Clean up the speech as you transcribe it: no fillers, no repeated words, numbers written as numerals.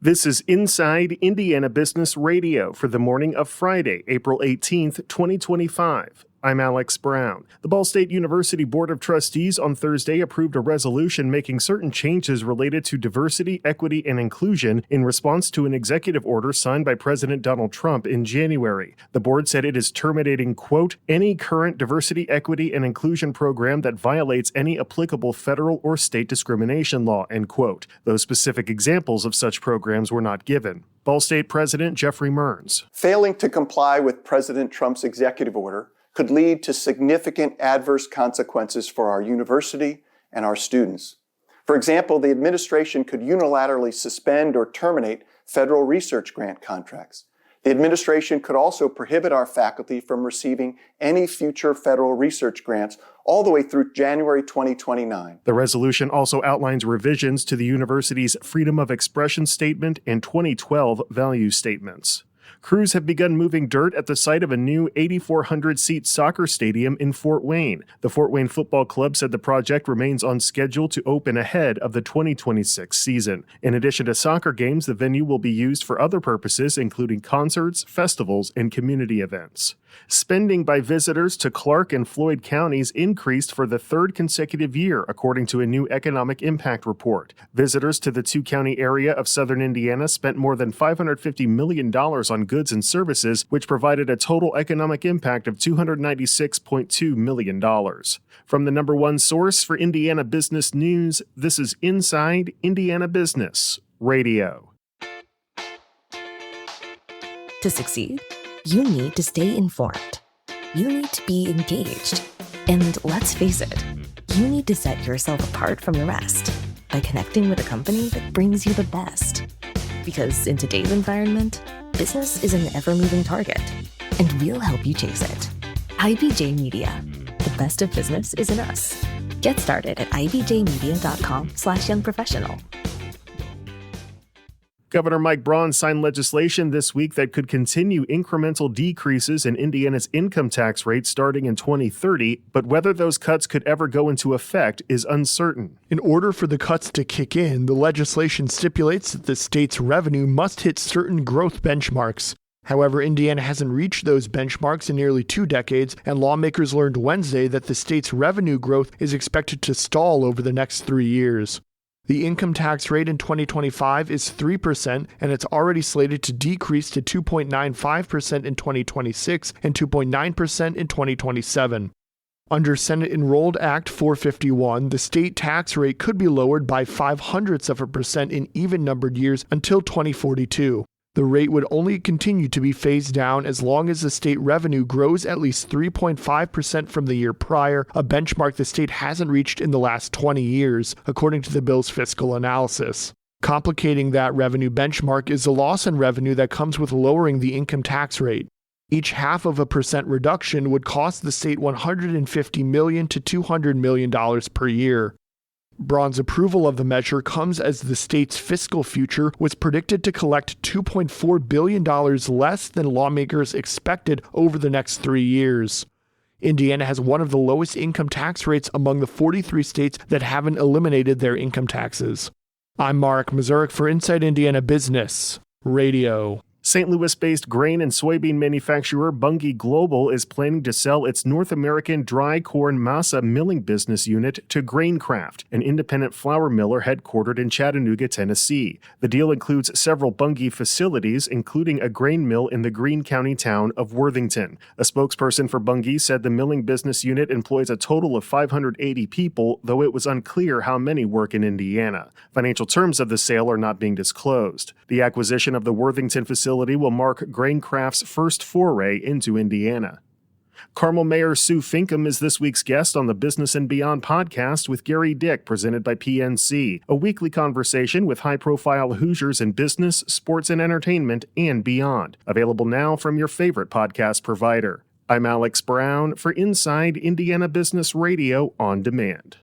This is Inside Indiana Business Radio for the morning of Friday, April 18th, 2025. I'm Alex Brown. The Ball State University Board of Trustees on Thursday approved a resolution making certain changes related to diversity, equity, and inclusion in response to an executive order signed by President Donald Trump in January. The board said it is terminating, quote, any current diversity, equity, and inclusion program that violates any applicable federal or state discrimination law, end quote. Those specific examples of such programs were not given. Ball State President Jeffrey Mearns. Failing to comply with President Trump's executive order could lead to significant adverse consequences for our university and our students. For example, the administration could unilaterally suspend or terminate federal research grant contracts. The administration could also prohibit our faculty from receiving any future federal research grants all the way through January 2029. The resolution also outlines revisions to the university's Freedom of Expression Statement and 2012 value statements. Crews have begun moving dirt at the site of a new 8,400-seat soccer stadium in Fort Wayne. The Fort Wayne Football Club said the project remains on schedule to open ahead of the 2026 season. In addition to soccer games, the venue will be used for other purposes, including concerts, festivals, and community events. Spending by visitors to Clark and Floyd counties increased for the third consecutive year, according to a new economic impact report. Visitors to the two-county area of southern Indiana spent more than $550 million on goods and services, which provided a total economic impact of $296.2 million. From the number one source for Indiana business news, this is Inside Indiana Business Radio. To succeed, you need to stay informed. You need to be engaged. And let's face it, you need to set yourself apart from the rest by connecting with a company that brings you the best. Because in today's environment, business is an ever-moving target, and we'll help you chase it. IBJ Media. The best of business is in us. Get started at ibjmedia.com/youngprofessional. Governor Mike Braun signed legislation this week that could continue incremental decreases in Indiana's income tax rate starting in 2030, but whether those cuts could ever go into effect is uncertain. In order for the cuts to kick in, the legislation stipulates that the state's revenue must hit certain growth benchmarks. However, Indiana hasn't reached those benchmarks in nearly 2 decades, and lawmakers learned Wednesday that the state's revenue growth is expected to stall over the next 3 years. The income tax rate in 2025 is 3%, and it's already slated to decrease to 2.95% in 2026 and 2.9% in 2027. Under Senate Enrolled Act 451, the state tax rate could be lowered by 0.05% in even-numbered years until 2042. The rate would only continue to be phased down as long as the state revenue grows at least 3.5% from the year prior, a benchmark the state hasn't reached in the last 20 years, according to the bill's fiscal analysis. Complicating that revenue benchmark is the loss in revenue that comes with lowering the income tax rate. Each 0.5% reduction would cost the state $150 million to $200 million per year. Braun's approval of the measure comes as the state's fiscal future was predicted to collect $2.4 billion less than lawmakers expected over the next 3 years. Indiana has one of the lowest income tax rates among the 43 states that haven't eliminated their income taxes. I'm Mark Mazurek for Inside Indiana Business Radio. St. Louis-based grain and soybean manufacturer Bunge Global is planning to sell its North American dry corn masa milling business unit to Graincraft, an independent flour miller headquartered in Chattanooga, Tennessee. The deal includes several Bunge facilities, including a grain mill in the Greene County town of Worthington. A spokesperson for Bunge said the milling business unit employs a total of 580 people, though it was unclear how many work in Indiana. Financial terms of the sale are not being disclosed. The acquisition of the Worthington facility will mark Graincraft's first foray into Indiana. Carmel Mayor Sue Finkham is this week's guest on the Business and Beyond podcast with Gary Dick, presented by PNC, a weekly conversation with high-profile Hoosiers in business, sports, and entertainment, and beyond. Available now from your favorite podcast provider. I'm Alex Brown for Inside Indiana Business Radio on Demand.